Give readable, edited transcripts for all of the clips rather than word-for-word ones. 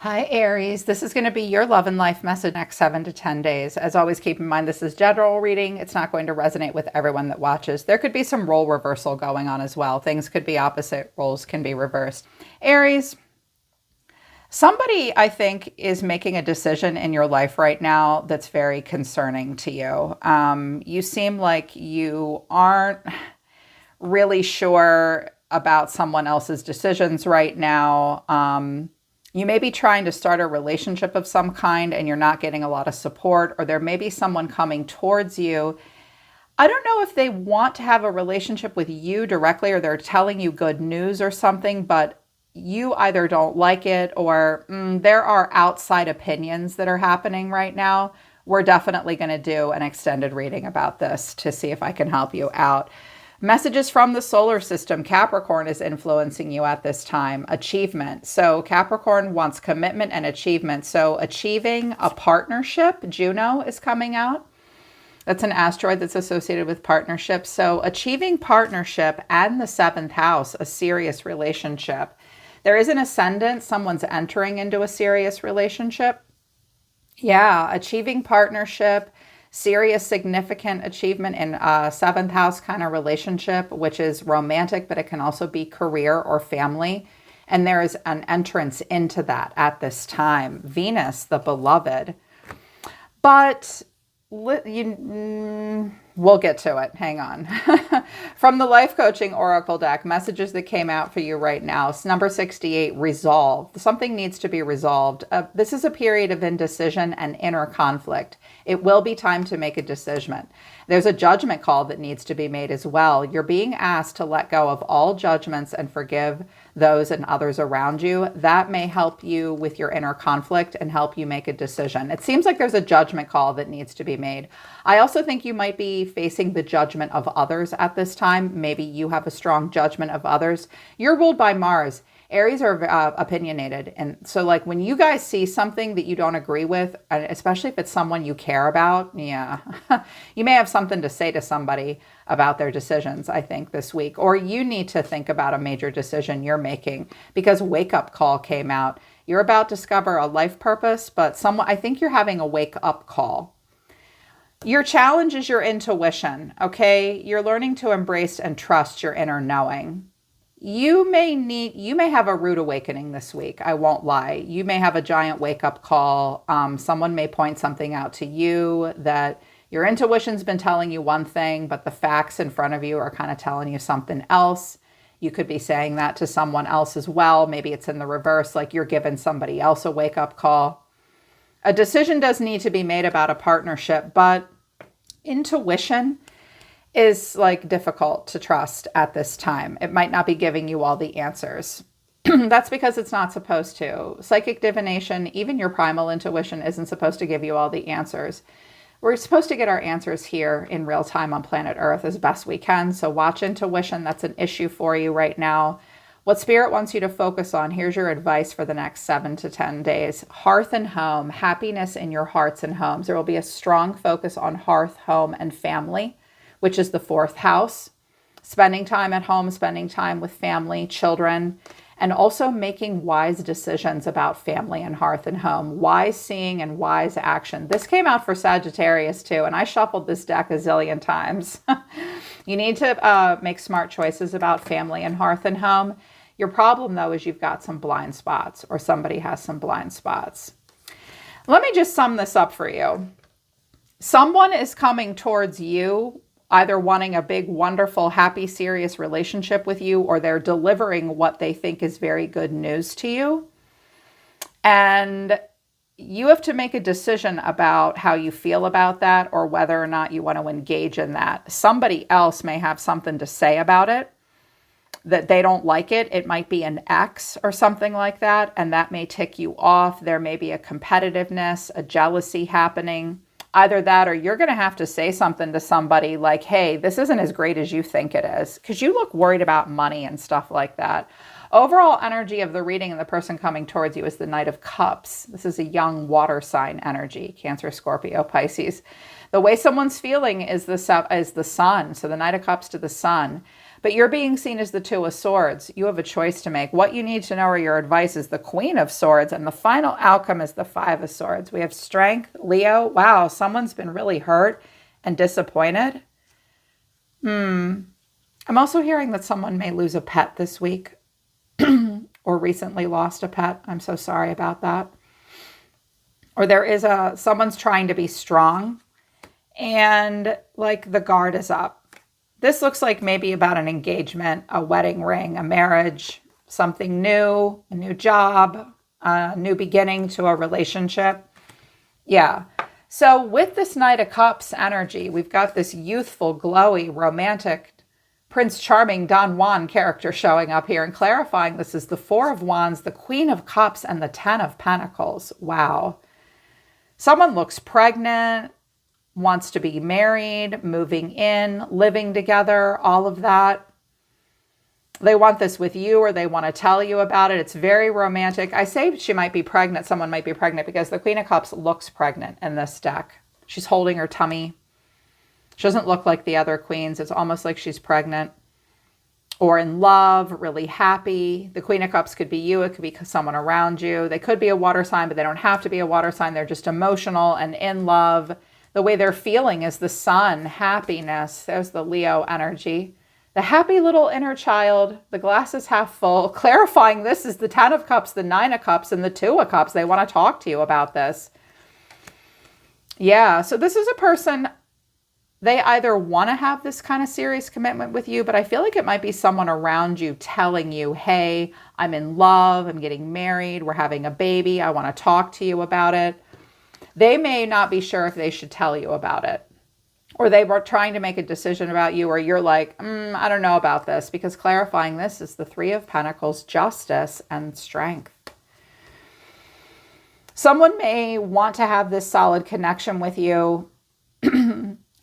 Hi, Aries. This is going to be your love and life message next 7 to 10 days. As always, keep in mind this is general reading. It's not going to resonate with everyone that watches. There could be some role reversal going on as well. Things could be opposite, roles can be reversed. Aries, somebody I think is making a decision in your life right now that's very concerning to you. You seem like you aren't really sure about someone else's decisions right now. You may be trying to start a relationship of some kind and you're not getting a lot of support, or there may be someone coming towards you. I don't know if they want to have a relationship with you directly or they're telling you good news or something, but you either don't like it or there are outside opinions that are happening right now. We're definitely going to do an extended reading about this to see if I can help you out. Messages from the solar system. Capricorn is influencing you at this time. Achievement. So Capricorn wants commitment and achievement. So achieving a partnership. Juno is coming out. That's an asteroid that's associated with partnership. So achieving partnership and the seventh house, a serious relationship. There is an ascendant. Someone's entering into a serious relationship. Yeah, achieving partnership. Serious, significant achievement in a seventh house kind of relationship, which is romantic, but it can also be career or family. And there is an entrance into that at this time. Venus, the beloved. But we'll get to it. Hang on. From the Life Coaching Oracle deck, messages that came out for you right now. It's number 68, resolve. Something needs to be resolved. This is a period of indecision and inner conflict. It will be time to make a decision. There's a judgment call that needs to be made as well. You're being asked to let go of all judgments and forgive those and others around you. That may help you with your inner conflict and help you make a decision. It seems like there's a judgment call that needs to be made. I also think you might be facing the judgment of others at this time. Maybe you have a strong judgment of others. You're ruled by Mars. Aries are opinionated. And so like when you guys see something that you don't agree with, and especially if it's someone you care about, yeah, you may have something to say to somebody about their decisions, I think, this week. Or you need to think about a major decision you're making because wake up call came out. You're about to discover a life purpose, but I think you're having a wake up call. Your challenge is your intuition, okay? You're learning to embrace and trust your inner knowing. You may have a rude awakening this week. I won't lie. You may have a giant wake-up call. Someone may point something out to you that your intuition's been telling you one thing, but the facts in front of you are kind of telling you something else. You could be saying that to someone else as well. Maybe it's in the reverse, like you're giving somebody else a wake-up call. A decision does need to be made about a partnership, but intuition is like difficult to trust at this time. It might not be giving you all the answers. That's because it's not supposed to. Psychic divination, even your primal intuition, isn't supposed to give you all the answers. We're supposed to get our answers here in real time on planet Earth as best we can. So watch intuition. That's an issue for you right now. What Spirit wants you to focus on, here's your advice for the next 7 to 10 days. Hearth and home, happiness in your hearts and homes. There will be a strong focus on hearth, home, and family, which is the fourth house. Spending time at home, spending time with family, children, and also making wise decisions about family and hearth and home. Wise seeing and wise action. This came out for Sagittarius too, and I shuffled this deck a zillion times. You need to make smart choices about family and hearth and home. Your problem, though, is you've got some blind spots, or somebody has some blind spots. Let me just sum this up for you. Someone is coming towards you, either wanting a big, wonderful, happy, serious relationship with you, or they're delivering what they think is very good news to you. And you have to make a decision about how you feel about that or whether or not you want to engage in that. Somebody else may have something to say about it, that they don't like it. It might be an ex or something like that, and that may tick you off. There may be a competitiveness, a jealousy happening. Either that or you're going to have to say something to somebody like, hey, this isn't as great as you think it is, because you look worried about money and stuff like that. Overall energy of the reading and the person coming towards you is the Knight of Cups. This is a young water sign energy, Cancer, Scorpio, Pisces. The way someone's feeling is the sun. So the Knight of Cups to the sun. But you're being seen as the Two of Swords. You have a choice to make. What you need to know or your advice is the Queen of Swords, and the final outcome is the Five of Swords. We have strength, Leo. Wow, someone's been really hurt and disappointed. I'm also hearing that someone may lose a pet this week or recently lost a pet. I'm so sorry about that. Or there is someone's trying to be strong and like the guard is up. This looks like maybe about an engagement, a wedding ring, a marriage, something new, a new job, a new beginning to a relationship. Yeah. So with this Knight of Cups energy, we've got this youthful, glowy, romantic, Prince Charming Don Juan character showing up here and clarifying this is the Four of Wands, the Queen of Cups, and the Ten of Pentacles. Wow. Someone looks pregnant, wants to be married, moving in, living together, all of that. They want this with you or they want to tell you about it. It's very romantic. I say she might be pregnant. Someone might be pregnant because the Queen of Cups looks pregnant in this deck. She's holding her tummy. She doesn't look like the other queens. It's almost like she's pregnant or in love, really happy. The Queen of Cups could be you. It could be someone around you. They could be a water sign, but they don't have to be a water sign. They're just emotional and in love. The way they're feeling is the sun, happiness. There's the Leo energy. The happy little inner child, the glass is half full. Clarifying this is the Ten of Cups, the Nine of Cups, and the Two of Cups. They want to talk to you about this. Yeah, so this is a person, they either want to have this kind of serious commitment with you, but I feel like it might be someone around you telling you, hey, I'm in love, I'm getting married, we're having a baby, I want to talk to you about it. They may not be sure if they should tell you about it, or they were trying to make a decision about you, or you're like, I don't know about this, because clarifying this is the Three of Pentacles, justice, and strength. Someone may want to have this solid connection with you.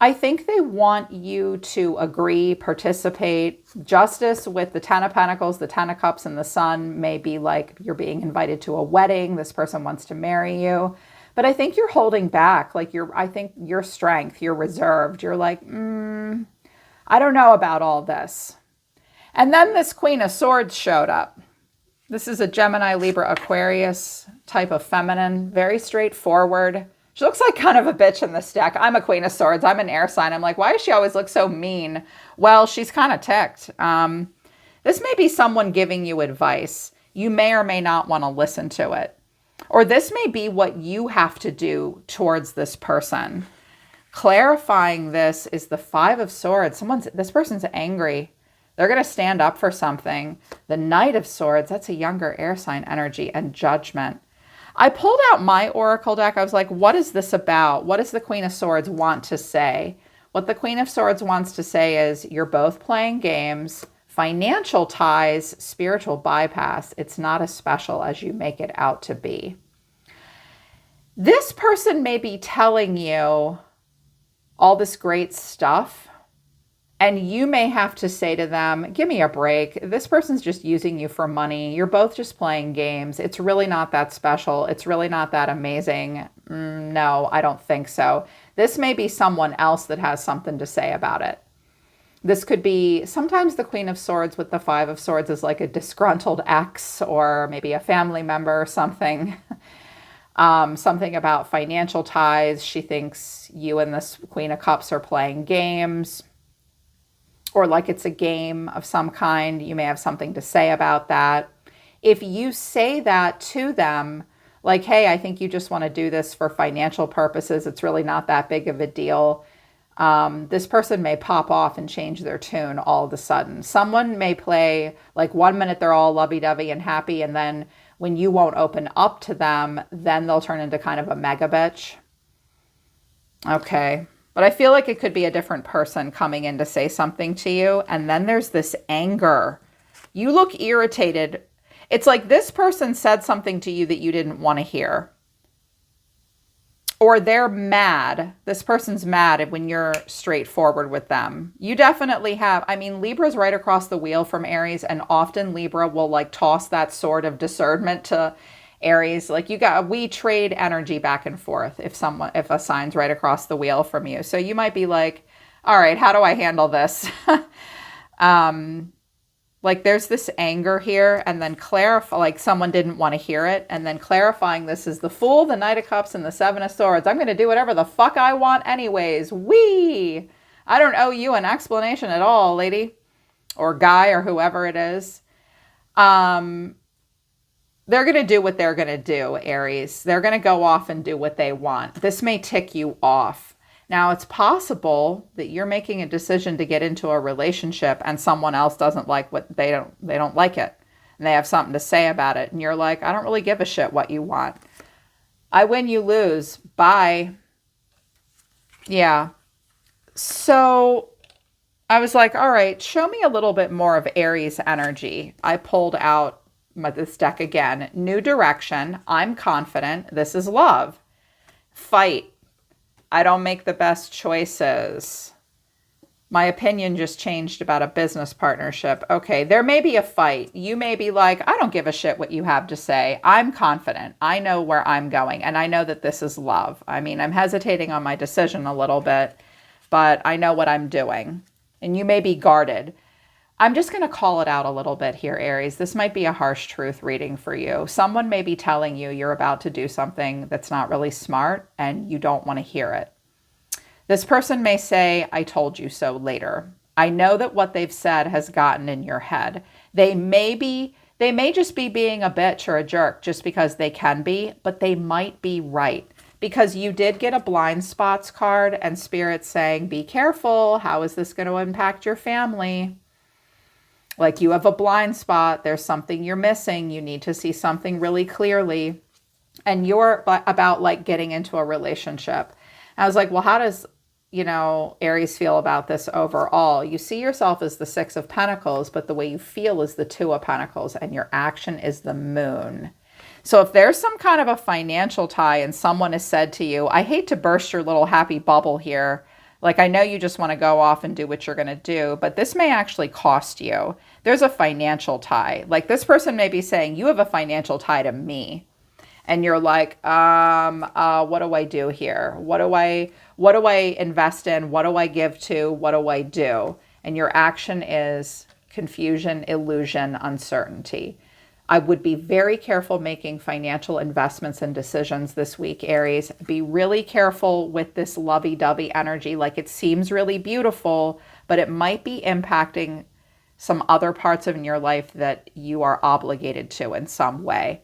I think they want you to agree, participate. Justice with the Ten of Pentacles, the Ten of Cups, and the Sun may be like you're being invited to a wedding. This person wants to marry you. But I think you're holding back. Like I think your strength, you're reserved. You're like, I don't know about all this. And then this Queen of Swords showed up. This is a Gemini, Libra, Aquarius type of feminine, very straightforward. She looks like kind of a bitch in this deck. I'm a Queen of Swords. I'm an air sign. I'm like, why does she always look so mean? Well, she's kind of ticked. This may be someone giving you advice. You may or may not want to listen to it. Or this may be what you have to do towards this person. Clarifying this is the Five of Swords. This person's angry. They're going to stand up for something. The Knight of Swords, that's a younger air sign energy, and Judgment. I pulled out my Oracle deck. I was like, what is this about? What does the Queen of Swords want to say? What the Queen of Swords wants to say is you're both playing games. Financial ties, spiritual bypass. It's not as special as you make it out to be. This person may be telling you all this great stuff, and you may have to say to them, give me a break. This person's just using you for money. You're both just playing games. It's really not that special. It's really not that amazing. No, I don't think so. This may be someone else that has something to say about it. This could be, sometimes the Queen of Swords with the Five of Swords is like a disgruntled ex or maybe a family member or something. Something about financial ties. She thinks you and this Queen of Cups are playing games, or like it's a game of some kind. You may have something to say about that. If you say that to them, like, hey, I think you just want to do this for financial purposes. It's really not that big of a deal. This person may pop off and change their tune all of a sudden. Someone may play like 1 minute they're all lovey-dovey and happy, and then when you won't open up to them, then they'll turn into kind of a mega bitch. Okay. But I feel like it could be a different person coming in to say something to you. And then there's this anger. You look irritated. It's like this person said something to you that you didn't want to hear. Or they're mad. This person's mad when you're straightforward with them. You definitely have, I mean, Libra's right across the wheel from Aries, and often Libra will like toss that sword of discernment to Aries. Like we trade energy back and forth if a sign's right across the wheel from you. So you might be like, all right, how do I handle this? Like there's this anger here, and then clarify, like someone didn't want to hear it, and then clarifying this is the Fool, the Knight of Cups, and the Seven of Swords. I'm going to do whatever the fuck I want anyways. Wee! I don't owe you an explanation at all, lady, or guy, or whoever it is. They're going to do what they're going to do, Aries. They're going to go off and do what they want. This may tick you off. Now, it's possible that you're making a decision to get into a relationship and someone else doesn't like what they don't like it. And they have something to say about it. And you're like, I don't really give a shit what you want. I win, you lose. Bye. Yeah. So I was like, all right, show me a little bit more of Aries energy. I pulled out this deck again. New direction. I'm confident. This is love. Fight. I don't make the best choices. My opinion just changed about a business partnership. Okay, there may be a fight. You may be like, I don't give a shit what you have to say. I'm confident. I know where I'm going. And I know that this is love. I mean, I'm hesitating on my decision a little bit, but I know what I'm doing. And you may be guarded. I'm just going to call it out a little bit here, Aries. This might be a harsh truth reading for you. Someone may be telling you you're about to do something that's not really smart and you don't want to hear it. This person may say, I told you so later. I know that what they've said has gotten in your head. They may just be being a bitch or a jerk just because they can be, but they might be right. Because you did get a blind spots card and Spirit's saying, be careful. How is this going to impact your family? Like you have a blind spot, there's something you're missing, you need to see something really clearly, and you're about like getting into a relationship. And I was like, well, how does, Aries feel about this overall? You see yourself as the Six of Pentacles, but the way you feel is the Two of Pentacles, and your action is the Moon. So if there's some kind of a financial tie and someone has said to you, I hate to burst your little happy bubble here, like, I know you just want to go off and do what you're going to do, but this may actually cost you. There's a financial tie. Like, this person may be saying, you have a financial tie to me. And you're like, what do I do here? What do I invest in? What do I give to? What do I do? And your action is confusion, illusion, uncertainty. I would be very careful making financial investments and decisions this week, Aries. Be really careful with this lovey-dovey energy. Like, it seems really beautiful, but it might be impacting some other parts of your life that you are obligated to in some way.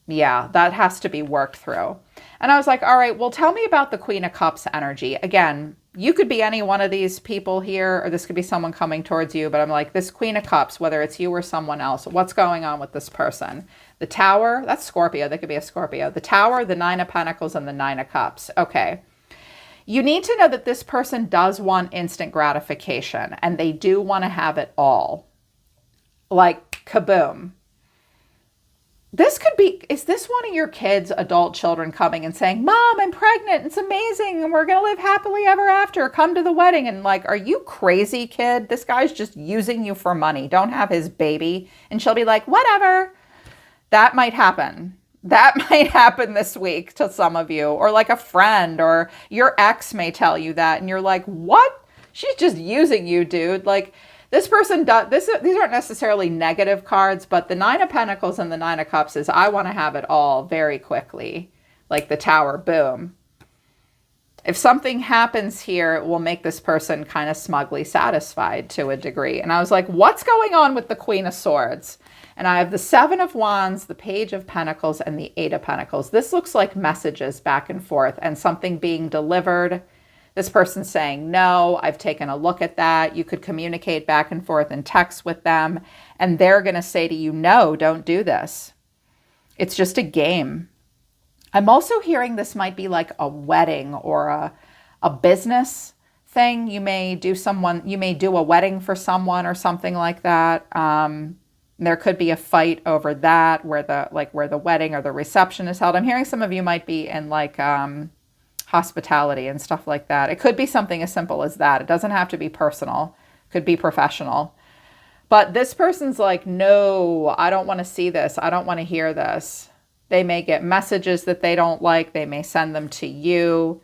Yeah, that has to be worked through. And I was like, all right, well, tell me about the Queen of Cups energy. Again, you could be any one of these people here, or this could be someone coming towards you, but I'm like, this Queen of Cups, whether it's you or someone else, what's going on with this person? The Tower, that's Scorpio. That could be a Scorpio. The Tower, the Nine of Pentacles, and the Nine of Cups. Okay. You need to know that this person does want instant gratification, and they do want to have it all. Like, kaboom. This could be, is this one of your kids, adult children coming and saying, Mom, I'm pregnant. It's amazing. And we're going to live happily ever after. Come to the wedding. And like, are you crazy, kid? This guy's just using you for money. Don't have his baby. And she'll be like, whatever. That might happen. That might happen this week to some of you, or like a friend, or your ex may tell you that. And you're like, what? She's just using you, dude. Like, this person does, these aren't necessarily negative cards, but the Nine of Pentacles and the Nine of Cups is, I want to have it all very quickly. Like the Tower, boom. If something happens here, it will make this person kind of smugly satisfied to a degree. And I was like, what's going on with the Queen of Swords? And I have the Seven of Wands, the Page of Pentacles, and the Eight of Pentacles. This looks like messages back and forth and something being delivered. This person's saying, no, I've taken a look at that. You could communicate back and forth in text with them, and they're going to say to you, no, don't do this. It's just a game. I'm also hearing this might be like a wedding or a business thing. You may do a wedding for someone or something like that. There could be a fight over that where the wedding or the reception is held. I'm hearing some of you might be in like hospitality and stuff like that. It could be something as simple as that. It doesn't have to be personal. It could be professional. But this person's like, no, I don't want to see this. I don't want to hear this. They may get messages that they don't like. They may send them to you.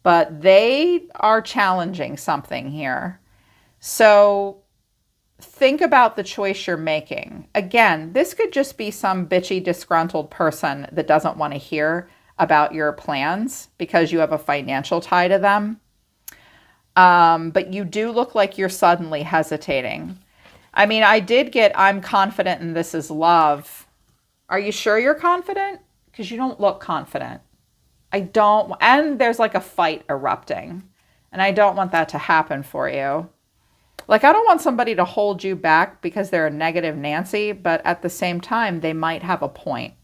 But they are challenging something here. So think about the choice you're making. Again, this could just be some bitchy, disgruntled person that doesn't want to hear about your plans because you have a financial tie to them. But you do look like you're suddenly hesitating. I mean, I did get, I'm confident and this is love. Are you sure you're confident? Because you don't look confident. I don't, and there's like a fight erupting. And I don't want that to happen for you. Like, I don't want somebody to hold you back because they're a negative Nancy, but at the same time, they might have a point.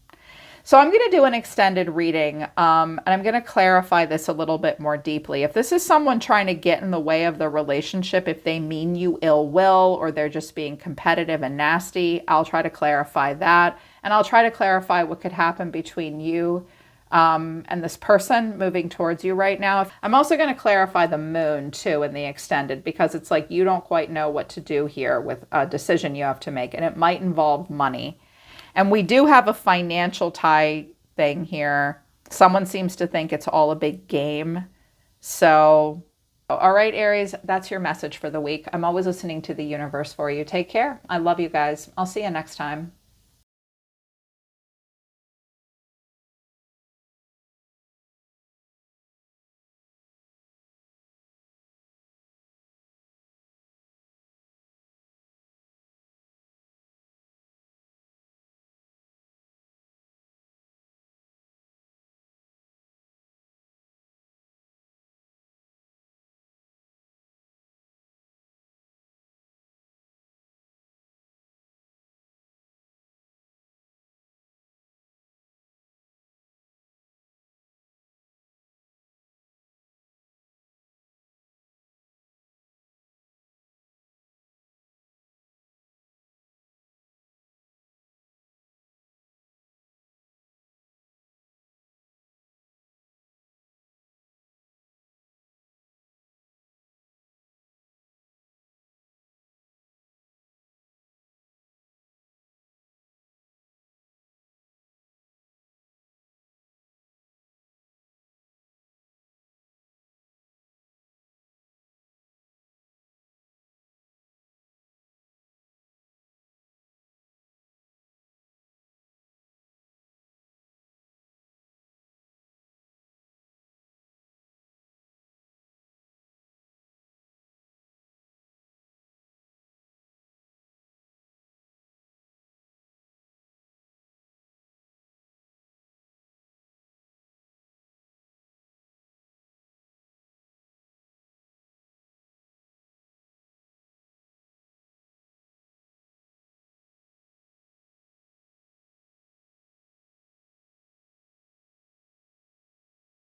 So I'm going to do an extended reading, and I'm going to clarify this a little bit more deeply. If this is someone trying to get in the way of the relationship, if they mean you ill will, or they're just being competitive and nasty, I'll try to clarify that. And I'll try to clarify what could happen between you and this person moving towards you right now. I'm also going to clarify the moon too in the extended, because it's like you don't quite know what to do here with a decision you have to make, and it might involve money. And we do have a financial tie thing here. Someone seems to think it's all a big game. So, all right, Aries, that's your message for the week. I'm always listening to the universe for you. Take care. I love you guys. I'll see you next time.